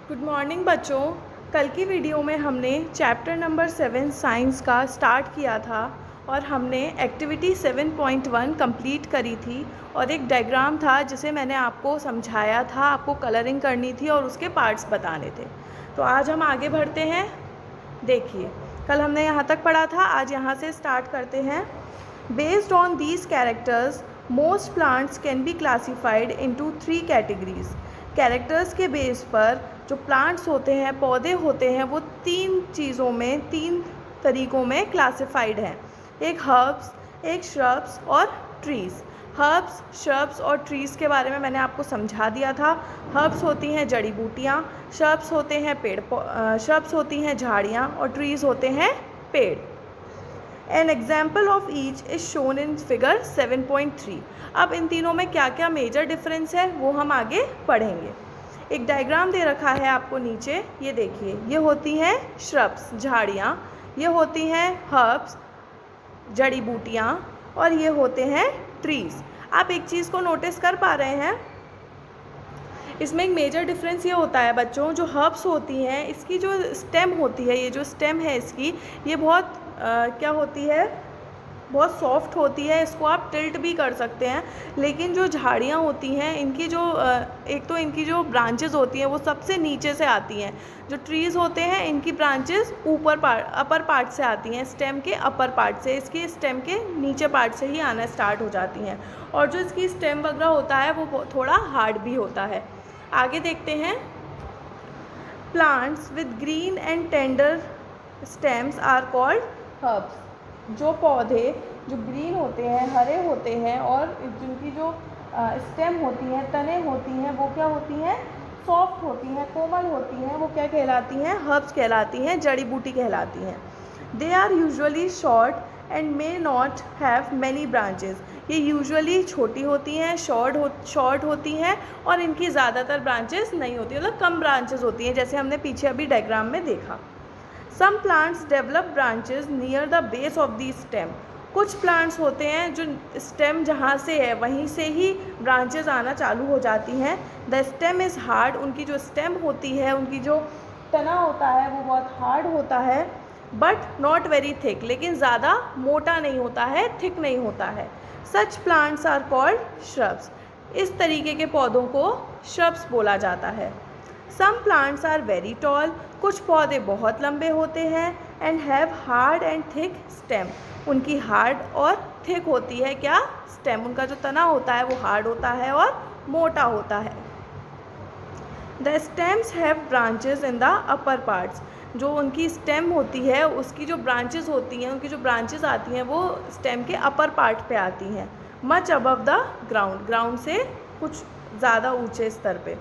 Good morning बच्चों। कल की वीडियो में हमने चैप्टर नंबर 7 साइंस का स्टार्ट किया था और हमने एक्टिविटी 7.1 कंप्लीट करी थी और एक डायग्राम था जिसे मैंने आपको समझाया था, आपको कलरिंग करनी थी और उसके पार्ट्स बताने थे। तो आज हम आगे बढ़ते हैं। देखिए, कल हमने यहाँ तक पढ़ा था, आज यहाँ से स्टार्ट करते हैं। Based on these characters most plants can be classified into 3 categories. Characters के बेस पर जो प्लांट्स होते हैं, पौधे होते हैं, वो 3 तरीक़ों में क्लासिफाइड हैं। एक हर्ब्स, एक श्रब्स और ट्रीज़। हर्ब्स, श्रब्स और ट्रीज़ के बारे में मैंने आपको समझा दिया था। हर्ब्स होती हैं जड़ी बूटियाँ, श्रब्स होते हैं श्रब्स होती हैं झाड़ियाँ और ट्रीज़ होते हैं पेड़। An example of each is shown in figure 7.3। अब इन तीनों में क्या क्या मेजर डिफरेंस है वो हम आगे पढ़ेंगे। एक डायग्राम दे रखा है आपको नीचे, ये देखिए, ये होती हैं श्रब्स, झाड़ियाँ, ये होती हैं हर्ब्स, जड़ी बूटियाँ, और ये होते हैं ट्रीज़। आप एक चीज़ को नोटिस कर पा रहे हैं, इसमें एक मेजर डिफरेंस ये होता है बच्चों, जो हर्ब्स होती हैं इसकी जो स्टेम होती है, ये जो स्टेम है इसकी, ये बहुत क्या होती है, बहुत सॉफ्ट होती है, इसको आप टिल्ट भी कर सकते हैं। लेकिन जो झाड़ियाँ होती हैं इनकी जो एक तो इनकी जो ब्रांचेस होती हैं वो सबसे नीचे से आती हैं। जो ट्रीज़ होते हैं इनकी ब्रांचेस अपर पार्ट से आती हैं, स्टेम के अपर पार्ट से, इसकी स्टेम के नीचे पार्ट से ही आना स्टार्ट हो जाती हैं। और जो इसकी स्टेम वगैरह होता है वो थोड़ा हार्ड भी होता है। आगे देखते हैं। Plants with green and tender stems are called herbs. जो पौधे जो ग्रीन होते हैं, हरे होते हैं, और जिनकी जो स्टेम होती हैं, तने होती हैं, वो क्या होती हैं, सॉफ्ट होती हैं, कोमल होती हैं, वो क्या कहलाती हैं, हर्ब्स कहलाती हैं, जड़ी बूटी कहलाती हैं। They are usually short and may not have many branches. ये यूजुअली छोटी होती हैं, शॉर्ट होती हैं, और इनकी ज़्यादातर ब्रांचेस नहीं होती, मतलब कम ब्रांचेस होती हैं, जैसे हमने पीछे अभी डायग्राम में देखा। Some plants develop branches near the base of the stem. कुछ प्लांट्स होते हैं जो स्टेम जहाँ से है वहीं से ही ब्रांचेस आना चालू हो जाती हैं। The stem is hard. उनकी जो स्टेम होती है, उनकी जो तना होता है वो बहुत हार्ड होता है, बट नॉट वेरी थिक, लेकिन ज़्यादा मोटा नहीं होता है, थिक नहीं होता है। Such plants are called shrubs. इस तरीके के पौधों को श्रब्स बोला जाता है। Some plants are very tall. कुछ पौधे बहुत लंबे होते हैं। And have hard and thick stem. उनकी हार्ड और थिक होती है क्या, स्टेम। उनका जो तना होता है वो हार्ड होता है और मोटा होता है। The stems have branches in the upper parts. जो उनकी स्टेम होती है उसकी जो ब्रांचेस होती हैं, उनकी जो ब्रांचेस आती हैं वो स्टेम के अपर पार्ट पे आती हैं, मच अबव द ग्राउंड से कुछ ज़्यादा ऊंचे स्तर पे।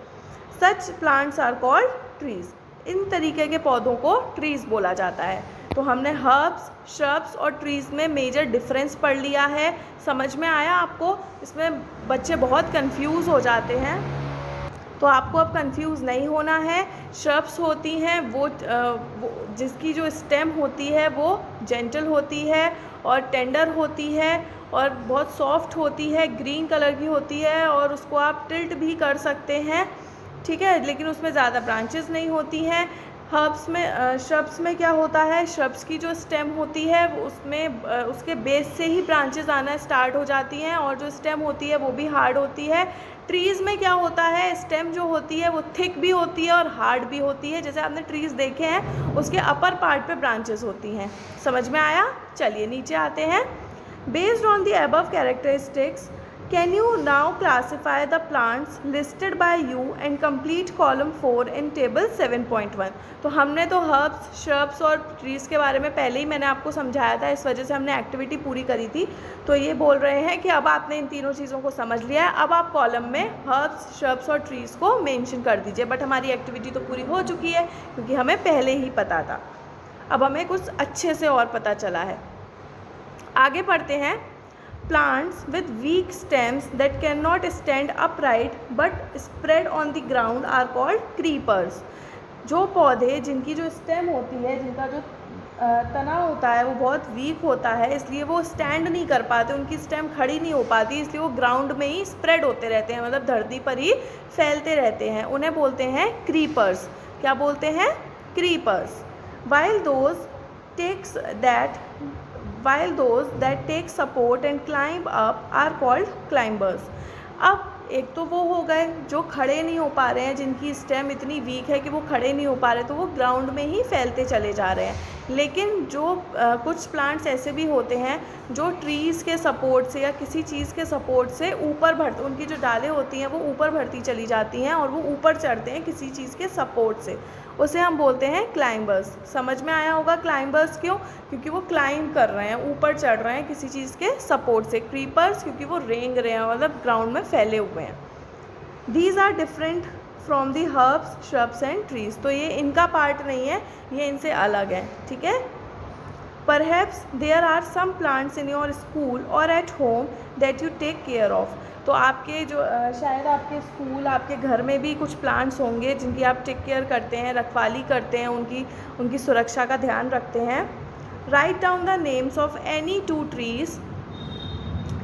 Such plants are called trees. इन तरीके के पौधों को ट्रीज़ बोला जाता है। तो हमने हर्ब्स, श्रब्स और ट्रीज़ में मेजर डिफरेंस पढ़ लिया है। समझ में आया आपको? इसमें बच्चे बहुत कंफ्यूज हो जाते हैं, तो आपको अब कंफ्यूज नहीं होना है। श्रब्स होती हैं वो जिसकी जो स्टेम होती है वो जेंटल होती है और टेंडर होती है और बहुत सॉफ्ट होती है, ग्रीन कलर की होती है, और उसको आप टिल्ट भी कर सकते हैं, ठीक है, लेकिन उसमें ज़्यादा ब्रांचेस नहीं होती हैं। हर्ब्स में श्रब्स में क्या होता है, श्रब्स की जो स्टेम होती है उसमें उसके बेस से ही ब्रांचेस आना स्टार्ट हो जाती हैं, और जो स्टेम होती है वो भी हार्ड होती है। ट्रीज़ में क्या होता है, स्टेम जो होती है वो थिक भी होती है और हार्ड भी होती है। जैसे आपने ट्रीज़ देखे हैं, उसके अपर पार्ट पे ब्रांचेस होती हैं। समझ में आया? चलिए नीचे आते हैं। Based on the above characteristics, can you now classify the plants listed by you and complete column 4 in table 7.1। तो हमने तो हर्ब्स, श्रब्स और ट्रीज़ के बारे में पहले ही मैंने आपको समझाया था, इस वजह से हमने एक्टिविटी पूरी करी थी। तो ये बोल रहे हैं कि अब आपने इन तीनों चीज़ों को समझ लिया है, अब आप कॉलम में हर्ब्स, श्रब्स और ट्रीज़ को मेंशन कर दीजिए। बट हमारी एक्टिविटी तो पूरी हो चुकी है क्योंकि हमें पहले ही पता था। अब हमें कुछ अच्छे से और पता चला है। आगे पढ़ते हैं। Plants with weak stems that cannot stand upright but spread on the ground are called creepers। जो पौधे जिनकी जो स्टेम होती है, जिनका जो तना होता है वो बहुत वीक होता है, इसलिए वो स्टैंड नहीं कर पाते, उनकी स्टेम खड़ी नहीं हो पाती, इसलिए वो ग्राउंड में ही स्प्रेड होते रहते हैं, मतलब धरती पर ही फैलते रहते हैं। उन्हें बोलते हैं क्रीपर्स। क्या बोलते हैं? Creepers. while those takes that while those that take support and climb up are called climbers। अब एक तो वो हो गए जो खड़े नहीं हो पा रहे हैं, जिनकी स्टेम इतनी वीक है कि वो खड़े नहीं हो पा रहे, तो वो ग्राउंड में ही फैलते चले जा रहे हैं। लेकिन जो कुछ प्लांट्स ऐसे भी होते हैं जो ट्रीज़ के सपोर्ट से या किसी चीज़ के सपोर्ट से ऊपर बढ़ते, उनकी जो डालें होती हैं वो ऊपर बढ़ती चली जाती हैं और वो ऊपर चढ़ते हैं किसी चीज़ के सपोर्ट से, उसे हम बोलते हैं क्लाइंबर्स। समझ में आया होगा क्लाइंबर्स क्यों? क्योंकि वो क्लाइंब कर रहे हैं, ऊपर चढ़ रहे हैं किसी चीज़ के सपोर्ट से। क्रीपर्स क्योंकि वो रेंग रहे हैं, मतलब ग्राउंड में फैले हुए हैं। These are different from the herbs, shrubs and trees. तो ये इनका पार्ट नहीं है, ये इनसे अलग है, ठीक है। Perhaps there are some plants in your school और at home that you take care of. तो आपके जो शायद आपके स्कूल, आपके घर में भी कुछ प्लांट्स होंगे जिनकी आप टेक केयर करते हैं, रखवाली करते हैं, उनकी सुरक्षा का ध्यान रखते हैं। Write down the names of any 2 trees.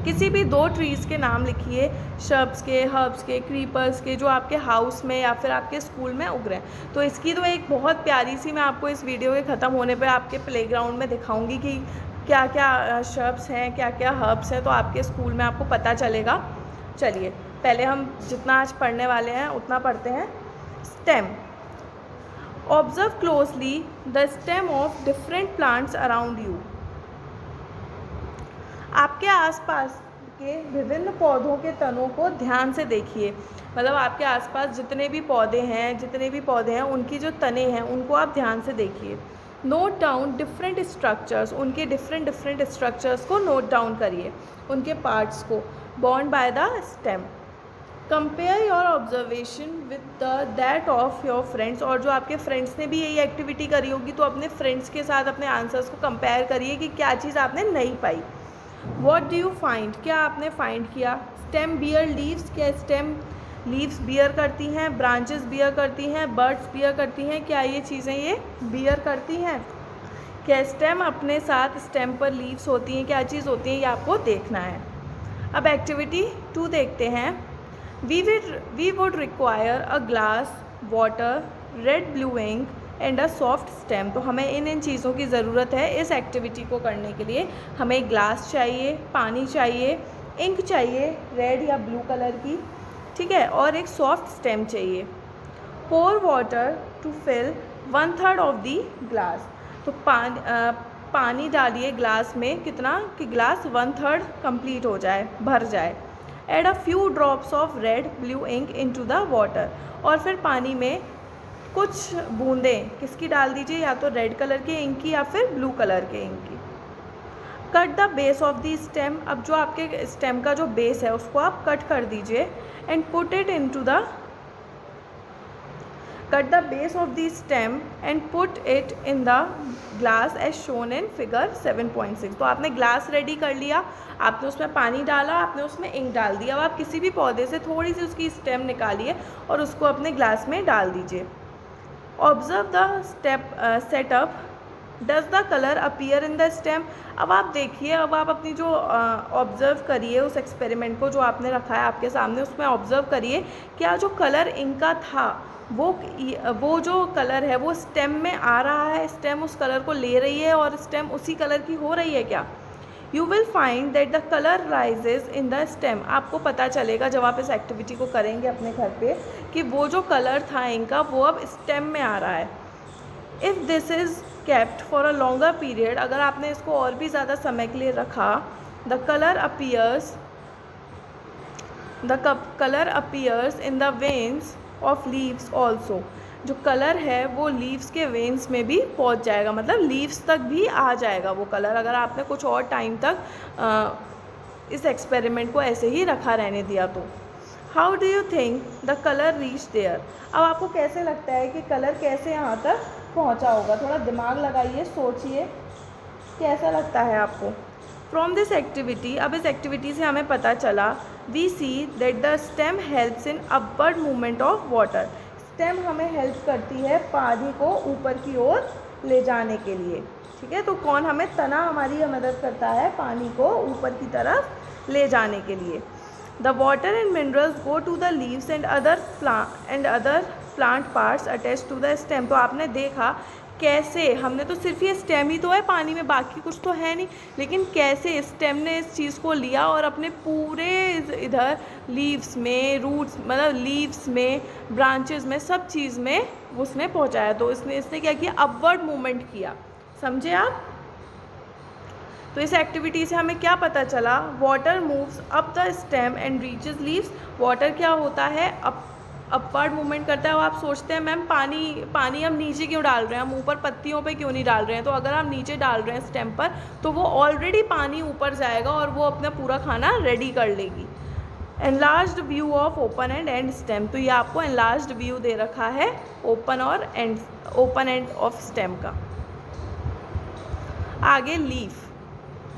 किसी भी 2 ट्रीज़ के नाम लिखिए, श्रब्स के, हर्ब्स के, क्रीपर्स के, जो आपके हाउस में या फिर आपके स्कूल में उग रहे हैं। तो इसकी तो एक बहुत प्यारी सी, मैं आपको इस वीडियो के ख़त्म होने पर आपके प्लेग्राउंड में दिखाऊंगी कि क्या क्या श्रब्स हैं, क्या क्या हर्ब्स हैं, तो आपके स्कूल में आपको पता चलेगा। चलिए पहले हम जितना आज पढ़ने वाले हैं उतना पढ़ते हैं। Stem. Observe closely the stem of different plants around you. आपके आसपास के विभिन्न पौधों के तनों को ध्यान से देखिए। मतलब आपके आसपास जितने भी पौधे हैं उनकी जो तने हैं उनको आप ध्यान से देखिए। Note down different structures. उनके डिफरेंट स्ट्रक्चर्स को नोट डाउन करिए, उनके पार्ट्स को। Bond by the stem. Compare your observation with that of your friends. और जो आपके फ्रेंड्स ने भी यही एक्टिविटी करी होगी तो अपने फ्रेंड्स के साथ अपने आंसर्स को कंपेयर करिए कि क्या चीज़ आपने नहीं पाई। What do you find. क्या आपने फाइंड किया। Stem bear leaves. क्या स्टेम लीव्स बियर करती हैं, ब्रांचेस बियर करती हैं, बर्ड्स बियर करती हैं। क्या ये चीज़ें ये बियर करती हैं। क्या स्टेम अपने साथ स्टेम पर लीव्स होती हैं, क्या चीज़ होती है, ये आपको देखना है। अब एक्टिविटी 2 देखते हैं। We would require a glass, water, red blue ink and a soft stem. तो हमें इन चीज़ों की ज़रूरत है इस एक्टिविटी को करने के लिए। हमें ग्लास चाहिए, पानी चाहिए, इंक चाहिए रेड या ब्लू कलर की, ठीक है, और एक सॉफ्ट स्टेम चाहिए। Pour water to fill 1/3 of the glass. तो पानी डालिए ग्लास में, कितना कि ग्लास 1/3 कंप्लीट हो जाए, भर जाए। Add a few drops of red blue ink into the water. और फिर पानी में कुछ बूंदें किसकी डाल दीजिए, या तो रेड कलर के इंक की या फिर ब्लू कलर के इंक की। Cut the base of the stem. अब जो आपके स्टेम का जो बेस है उसको आप कट कर दीजिए। And put it into the cut the base of the stem and put it in the glass as shown in figure 7.6। तो आपने ग्लास रेडी कर लिया, आपने उसमें पानी डाला, आपने उसमें इंक डाल दिया। अब आप किसी भी पौधे से थोड़ी सी उसकी स्टेम निकालिए और उसको अपने ग्लास में डाल दीजिए। Observe the setup. Does the colour appear in the stem. अब आप देखिए, अब आप अपनी जो ऑब्ज़र्व करिए उस एक्सपेरिमेंट को जो आपने रखा है आपके सामने, उसमें ऑब्ज़र्व करिए क्या जो कलर इनका था वो जो कलर है वो स्टेम में आ रहा है, स्टेम उस कलर को ले रही है और स्टेम उसी कलर की हो रही है क्या। You will find that the colour rises in the stem. आपको पता चलेगा जब आप इस एक्टिविटी को करेंगे अपने घर पे कि वो जो कलर था इनका वो अब स्टेम में आ रहा है। If this is kept for a longer period. अगर आपने इसको और भी ज़्यादा समय के लिए रखा, the colour appears in the veins of leaves also. जो कलर है वो लीव्स के वेन्स में भी पहुंच जाएगा, मतलब लीव्स तक भी आ जाएगा वो कलर, अगर आपने कुछ और टाइम तक इस एक्सपेरिमेंट को ऐसे ही रखा रहने दिया तो। How do you think the colour reach there. अब आपको कैसे लगता है कि कलर कैसे यहाँ तक पहुँचा होगा, थोड़ा दिमाग लगाइए, सोचिए कैसा लगता है आपको। फ्रॉम दिस एक्टिविटी, अब इस एक्टिविटी से हमें पता चला, we see that the stem helps in upward movement of water. Stem हमें हेल्प करती है पानी को ऊपर की ओर ले जाने के लिए, ठीक है। तो कौन हमें, तना हमारी मदद करता है पानी को ऊपर की तरफ ले जाने के लिए। The water and minerals go to the leaves and other plant parts attach to the stem. तो आपने देखा कैसे, हमने तो सिर्फ ये स्टेम ही तो है पानी में, बाकी कुछ तो है नहीं, लेकिन कैसे स्टेम ने इस चीज़ को लिया और अपने पूरे इधर लीव्स में, रूट्स मतलब लीव्स में, ब्रांचेस में, सब चीज़ में उसने पहुंचाया। तो इसने क्या किया, अपवर्ड मूवमेंट किया। समझे आप? तो इस एक्टिविटी से हमें क्या पता चला, water moves up the stem and reaches leaves. Water क्या होता है, अपवर्ड मूवमेंट करता है। और आप सोचते हैं मैम पानी हम नीचे क्यों डाल रहे हैं, हम ऊपर पत्तियों पे क्यों नहीं डाल रहे हैं? तो अगर हम नीचे डाल रहे हैं स्टेम पर, तो वो ऑलरेडी पानी ऊपर जाएगा और वो अपना पूरा खाना रेडी कर लेगी। Enlarged view of open and stem. तो ये आपको एनलार्ज्ड व्यू दे रखा है ओपन एंड ऑफ स्टेम का। आगे लीफ,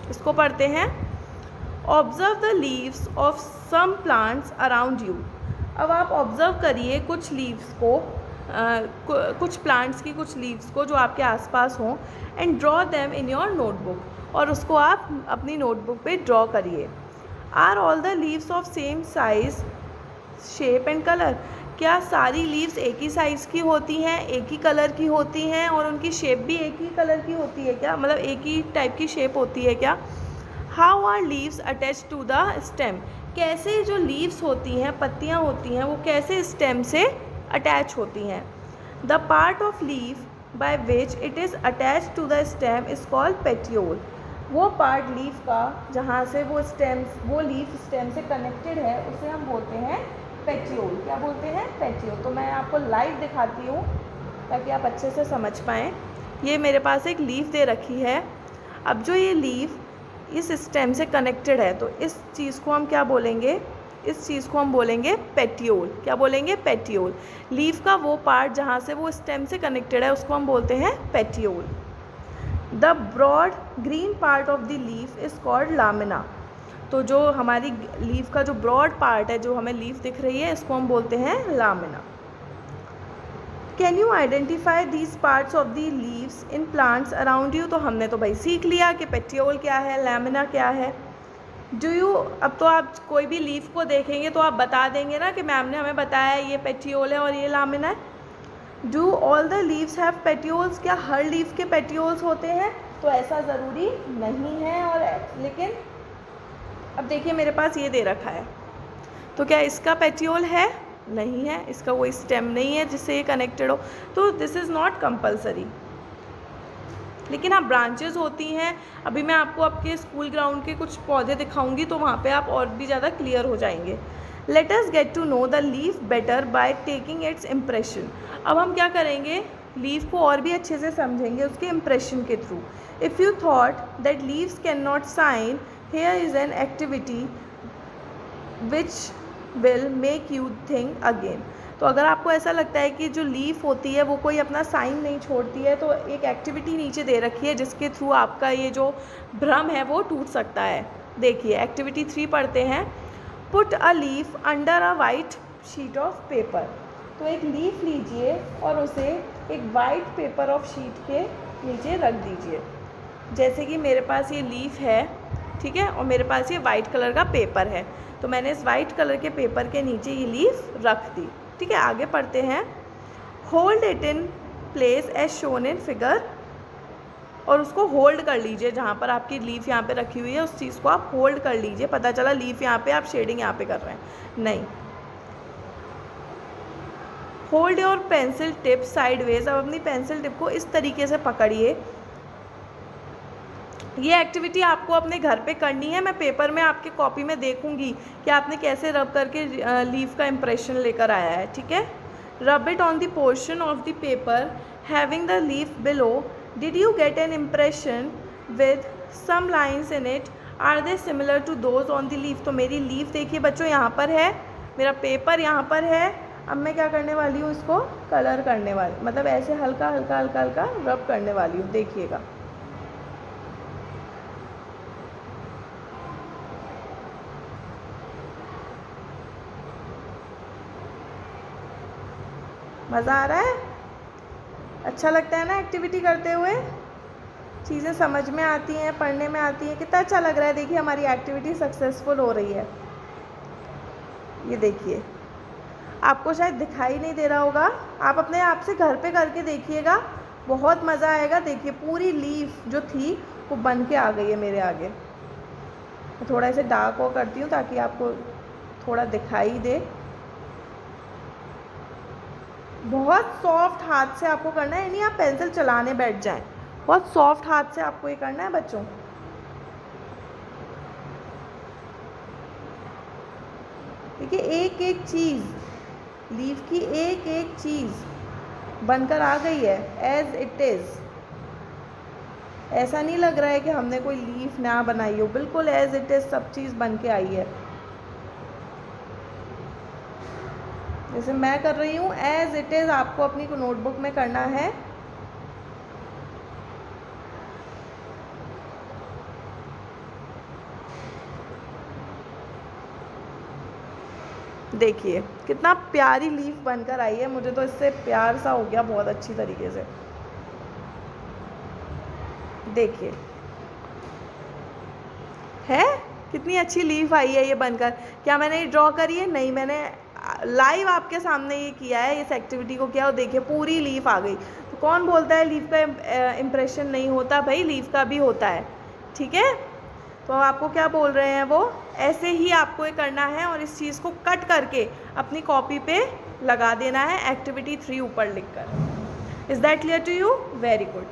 इसको पढ़ते हैं। Observe the leaves of some plants around you. अब आप ऑब्जर्व करिए कुछ लीव्स को, कुछ प्लांट्स की कुछ लीव्स को जो आपके आसपास हों, and draw them in your notebook, और उसको आप अपनी नोटबुक पे ड्रॉ करिए। Are all the leaves of same size, shape and colour. क्या सारी लीव्स एक ही साइज़ की होती हैं, एक ही कलर की होती हैं, और उनकी शेप भी एक ही कलर की होती है क्या, मतलब एक ही टाइप की शेप होती है क्या? How are leaves attach to the stem. कैसे जो लीव्स होती हैं, पत्तियाँ होती हैं, वो कैसे स्टेम से अटैच होती हैं? The part of leaf by which it is attach to the stem is called petiole. वो पार्ट लीफ का जहाँ से वो लीफ स्टेम से कनेक्टेड है, उसे हम बोलते हैं पेटियोल। क्या बोलते हैं? पेटियोल। तो मैं आपको लाइव दिखाती हूँ ताकि आप अच्छे से समझ पाएँ। ये मेरे पास एक लीफ दे रखी है। अब जो ये लीफ इस स्टेम से कनेक्टेड है, तो इस चीज़ को हम क्या बोलेंगे? इस चीज़ को हम बोलेंगे पेटियोल। क्या बोलेंगे? पेटियोल। लीफ का वो पार्ट जहाँ से वो स्टेम से कनेक्टेड है, उसको हम बोलते हैं petiole. The broad green part of the leaf is called lamina. तो जो हमारी लीफ का जो ब्रॉड पार्ट है, जो हमें लीफ दिख रही है, इसको हम बोलते हैं lamina. Can you identify these parts of the leaves in plants around you. तो हमने तो भाई सीख लिया कि पेटियोल क्या है, लैमिना क्या है। डू यू, अब तो आप कोई भी लीफ को देखेंगे तो आप बता देंगे ना कि मैम ने हमें बताया है ये पेटियोल है और ये लामिना है। Do all the leaves have petioles. क्या हर लीफ के पेटियोल्स होते हैं? तो ऐसा ज़रूरी नहीं है। और लेकिन अब देखिए मेरे पास ये दे रखा है, तो क्या इसका पेटियोल है? नहीं है, इसका कोई स्टेम नहीं है जिससे ये कनेक्टेड हो, तो दिस इज़ नॉट कंपलसरी। लेकिन हाँ, ब्रांचेस होती हैं। अभी मैं आपको आपके स्कूल ग्राउंड के कुछ पौधे दिखाऊंगी, तो वहाँ पे आप और भी ज़्यादा क्लियर हो जाएंगे। Let us get to know the leaf better by taking its impression. अब हम क्या करेंगे, लीफ को और भी अच्छे से समझेंगे उसके इम्प्रेशन के थ्रू। If you thought that leaves can not sign, here is an activity which will make you think again। तो अगर आपको ऐसा लगता है कि जो लीफ होती है वो कोई अपना साइन नहीं छोड़ती है, तो एक एक्टिविटी नीचे दे रखी है जिसके थ्रू आपका ये जो भ्रम है वो टूट सकता है। देखिए एक्टिविटी 3 पढ़ते हैं। Put a leaf under a white sheet of paper. तो एक लीफ लीजिए और उसे एक वाइट पेपर ऑफ शीट के नीचे रख दीजिए। जैसे कि मेरे पास ये लीफ है, ठीक है, और मेरे पास ये वाइट कलर का पेपर है, तो मैंने इस वाइट कलर के पेपर के नीचे ये लीफ रख दी। ठीक है, आगे पढ़ते हैं। Hold it in place as shown in figure. और उसको होल्ड कर लीजिए, जहाँ पर आपकी लीफ यहाँ पे रखी हुई है उस चीज़ को आप होल्ड कर लीजिए। पता चला लीफ यहाँ पे, आप शेडिंग यहाँ पे कर रहे हैं, नहीं। Hold your pencil tip sideways. अब अपनी पेंसिल टिप को इस तरीके से पकड़िए। ये एक्टिविटी आपको अपने घर पे करनी है। मैं पेपर में आपके कॉपी में देखूंगी कि आपने कैसे रब करके लीफ का इम्प्रेशन लेकर आया है। ठीक है, rub it on the portion of the paper having the leaf below. Did you get an impression with some lines in it, are they similar to those on the leaf. तो मेरी leaf देखिए बच्चों यहाँ पर है, मेरा paper यहाँ पर है। अब मैं क्या करने वाली हूँ, इसको कलर करने वाली, मतलब ऐसे हल्का हल्का हल्का हल्का रब करने वाली हूँ। देखिएगा, मज़ा आ रहा है? अच्छा लगता है ना एक्टिविटी करते हुए? चीज़ें समझ में आती हैं, पढ़ने में आती हैं, कितना अच्छा लग रहा है। देखिए हमारी एक्टिविटी सक्सेसफुल हो रही है, ये देखिए। आपको शायद दिखाई नहीं दे रहा होगा, आप अपने आप से घर पे करके देखिएगा, बहुत मज़ा आएगा। देखिए पूरी लीफ जो थी वो बन के आ गई है मेरे आगे। मैं थोड़ा इसे डार्क और करती हूँ ताकि आपको थोड़ा दिखाई दे। बहुत सॉफ्ट हाथ से आपको करना है, यानी आप पेंसिल चलाने बैठ जाएं। बहुत सॉफ्ट हाथ से आपको ये करना है बच्चों। देखिए एक एक चीज़, लीफ की एक एक चीज़ बनकर आ गई है एज इट इज़। ऐसा नहीं लग रहा है कि हमने कोई लीफ ना बनाई हो, बिल्कुल एज इट इज़ सब चीज़ बन के आई है। जैसे मैं कर रही हूँ एज इट इज़ आपको अपनी नोटबुक में करना है। देखिए कितना प्यारी लीफ बनकर आई है, मुझे तो इससे प्यार सा हो गया बहुत अच्छी तरीके से। देखिए है कितनी अच्छी लीफ आई है ये बनकर। क्या मैंने ये ड्रॉ करी है? नहीं, मैंने लाइव आपके सामने ये किया है, इस एक्टिविटी को किया और देखिए पूरी लीफ आ गई। तो कौन बोलता है लीफ का इम्प्रेशन नहीं होता? भाई लीफ का भी होता है, ठीक है। तो आपको क्या बोल रहे हैं वो, ऐसे ही आपको ये करना है और इस चीज़ को कट करके अपनी कॉपी पे लगा देना है एक्टिविटी 3 ऊपर लिखकर। Is that clear to you? Very good.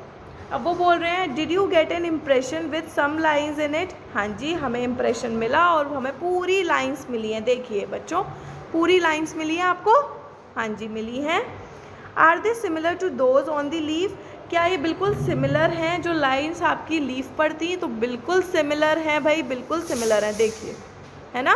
अब वो बोल रहे हैं did you get an impression with some lines in it? हाँ जी, हमें इम्प्रेशन मिला और हमें पूरी लाइन्स मिली हैं। देखिए बच्चों पूरी लाइन्स मिली हैं आपको। हाँ जी मिली हैं। Are they similar to those on the leaf? क्या ये बिल्कुल सिमिलर हैं जो लाइन्स आपकी लीफ पर थी? तो बिल्कुल सिमिलर हैं भाई, बिल्कुल सिमिलर हैं। देखिए है ना,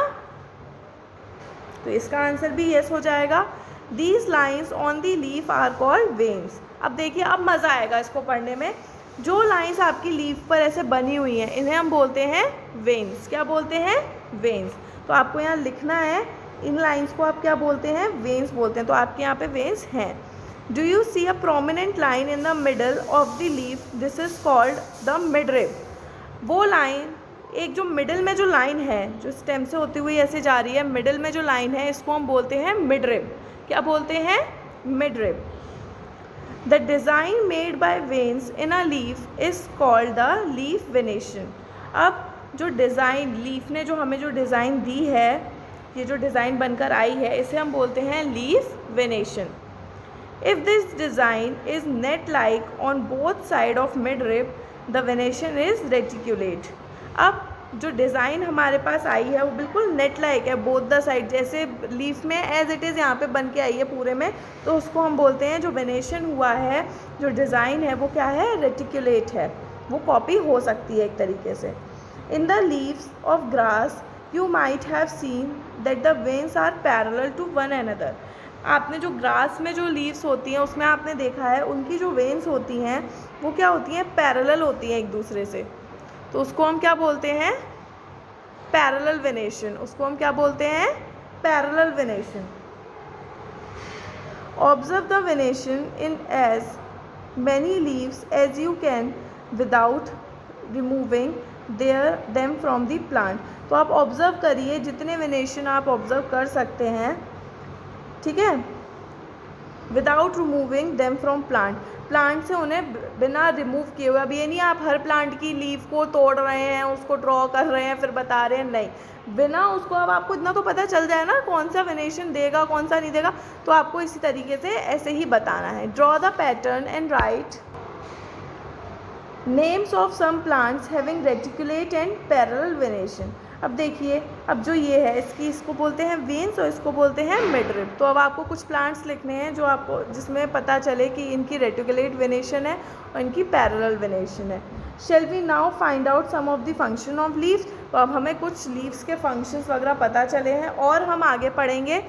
तो इसका आंसर भी यस हो जाएगा। These lines on the leaf are called veins. अब देखिए अब मज़ा आएगा इसको पढ़ने में। जो लाइन्स आपकी लीफ पर ऐसे बनी हुई हैं इन्हें हम बोलते हैं वेन्स। क्या बोलते हैं? वेन्स। तो आपको यहाँ लिखना है इन लाइन्स को आप क्या बोलते हैं? वेन्स बोलते हैं। तो आपके यहाँ पे वेन्स हैं। Do you see a prominent line in the middle of the leaf? This is called the midrib. वो लाइन, एक जो मिडल में जो लाइन है जो स्टेम से होती हुई ऐसे जा रही है, मिडल में जो लाइन है इसको हम बोलते हैं मिडरिब। क्या बोलते हैं? Midrib. The design made by veins in a leaf is called the leaf venation. अब जो डिज़ाइन लीफ ने जो हमें जो डिज़ाइन दी है, ये जो डिज़ाइन बनकर आई है, इसे हम बोलते हैं leaf venation. If this design is net like on both side of midrib, the venation is reticulate। अब जो डिज़ाइन हमारे पास आई है वो बिल्कुल नेट लाइक है बोथ द साइड, जैसे लीफ में एज इट इज़ यहाँ पे बन के आई है पूरे में, तो उसको हम बोलते हैं जो वेनेशन हुआ है, जो डिज़ाइन है वो क्या है? रेटिकुलेट है, वो कॉपी हो सकती है एक तरीके से। In the leaves of grass you might have seen that the veins are parallel to one another. आपने जो ग्रास में जो लीव्स होती हैं उसमें आपने देखा है उनकी जो वेन्स होती हैं वो क्या होती हैं? पैरेलल होती हैं एक दूसरे से। तो उसको हम क्या बोलते हैं? Parallel venation. उसको हम क्या बोलते हैं? Parallel venation. Observe the venation in as many leaves as you can without removing them from the plant. तो आप ऑब्जर्व करिए जितने वेनेशन आप ऑब्जर्व कर सकते हैं, ठीक है, without removing them from plant. Plant से उन्हें बिना रिमूव किए हुए। अब ये नहीं आप हर प्लांट की लीफ को तोड़ रहे हैं, उसको ड्रॉ कर रहे हैं फिर बता रहे हैं, नहीं, बिना उसको। अब आपको इतना तो पता चल जाए ना कौन सा वेनेशन देगा कौन सा नहीं देगा, तो आपको इसी तरीके से ऐसे ही बताना है। Draw the pattern and write names of some plants having reticulate and parallel venation. अब देखिए अब जो ये है इसको बोलते हैं वेन्स और इसको बोलते हैं मिडरिब। तो अब आपको कुछ प्लांट्स लिखने हैं जो आपको जिसमें पता चले कि इनकी रेटिकुलेट वेनेशन है और इनकी पैरेलल वेनेशन है। Shall we now find out some of the function of leaves. तो अब हमें कुछ लीव्स के फंक्शंस वगैरह पता चले हैं और हम आगे पढ़ेंगे।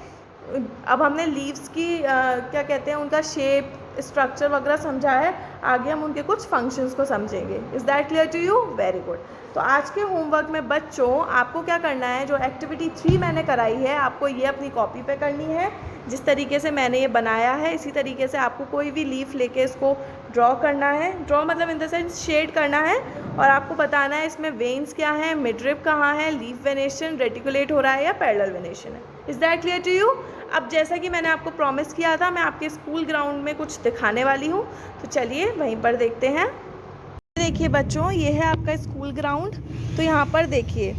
अब हमने लीव्स की क्या कहते हैं उनका शेप स्ट्रक्चर वगैरह समझा है, आगे हम उनके कुछ फंक्शंस को समझेंगे। Is that clear to you? Very good. तो आज के होमवर्क में बच्चों आपको क्या करना है, जो एक्टिविटी 3 मैंने कराई है आपको ये अपनी कॉपी पे करनी है। जिस तरीके से मैंने ये बनाया है इसी तरीके से आपको कोई भी लीफ लेके इसको ड्रॉ करना है। ड्रॉ मतलब इन द सेंस शेड करना है और आपको बताना है इसमें वेन्स क्या हैं, मिडरिब कहाँ है, लीफ वेनेशन रेटिकुलेट हो रहा है या पैरेलल वेनेशन है। Is that clear to you? अब जैसा कि मैंने आपको प्रॉमिस किया था, मैं आपके स्कूल ग्राउंड में कुछ दिखाने वाली हूँ, तो चलिए वहीं पर देखते हैं। देखिए बच्चों, ये है आपका स्कूल ग्राउंड। तो यहाँ पर देखिए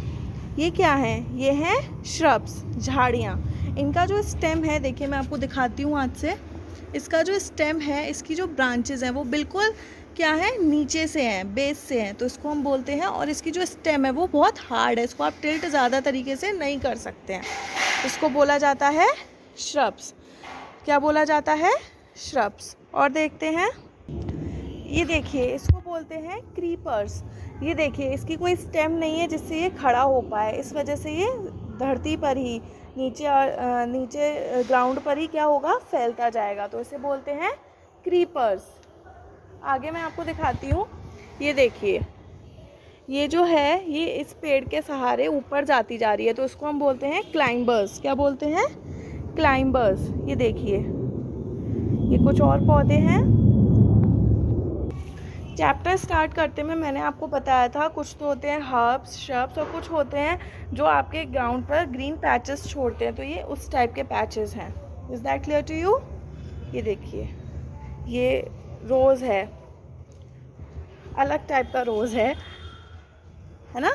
ये क्या है, ये हैं श्रब्स, झाड़ियाँ। इनका जो स्टेम है, देखिए मैं आपको दिखाती हूँ हाथ से। इसका जो स्टेम है, इसकी जो ब्रांचेज़ हैं वो बिल्कुल क्या है, नीचे से हैं, बेस से हैं, तो इसको हम बोलते हैं। और इसकी जो स्टेम है वो बहुत हार्ड है, इसको आप टिल्ट ज़्यादा तरीके से नहीं कर सकते हैं। इसको बोला जाता है श्रब्स। क्या बोला जाता है? श्रब्स। और देखते हैं, ये देखिए इसको बोलते हैं क्रीपर्स। ये देखिए इसकी कोई स्टेम नहीं है जिससे ये खड़ा हो पाए, इस वजह से ये धरती पर ही नीचे ग्राउंड पर ही क्या होगा, फैलता जाएगा, तो इसे बोलते हैं क्रीपर्स। आगे मैं आपको दिखाती हूँ। ये देखिए, ये जो है ये इस पेड़ के सहारे ऊपर जाती जा रही है, तो इसको हम बोलते हैं क्लाइंबर्स। क्या बोलते हैं? क्लाइंबर्स। ये देखिए ये कुछ और पौधे हैं। चैप्टर स्टार्ट करते में मैंने आपको बताया था, कुछ तो होते हैं हर्ब्स, श्रब्स, और कुछ होते हैं जो आपके ग्राउंड पर ग्रीन पैचेस छोड़ते हैं, तो ये उस टाइप के पैचेस हैं। Is that clear to you? ये देखिए ये रोज़ है, अलग टाइप का रोज़ है ना।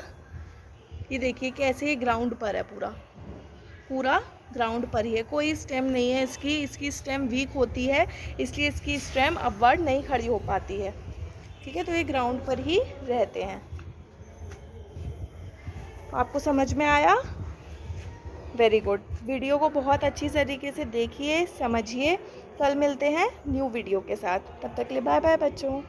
ये देखिए कैसे ये ग्राउंड पर है, पूरा ग्राउंड पर ही है, कोई स्टेम नहीं है इसकी स्टेम वीक होती है, इसलिए इसकी स्टेम अपवर्ड नहीं खड़ी हो पाती है। ठीक है, तो ये ग्राउंड पर ही रहते हैं। आपको समझ में आया? Very good. वीडियो को बहुत अच्छी तरीके से देखिए, समझिए। कल मिलते हैं न्यू वीडियो के साथ, तब तक के लिए बाय बाय बच्चों।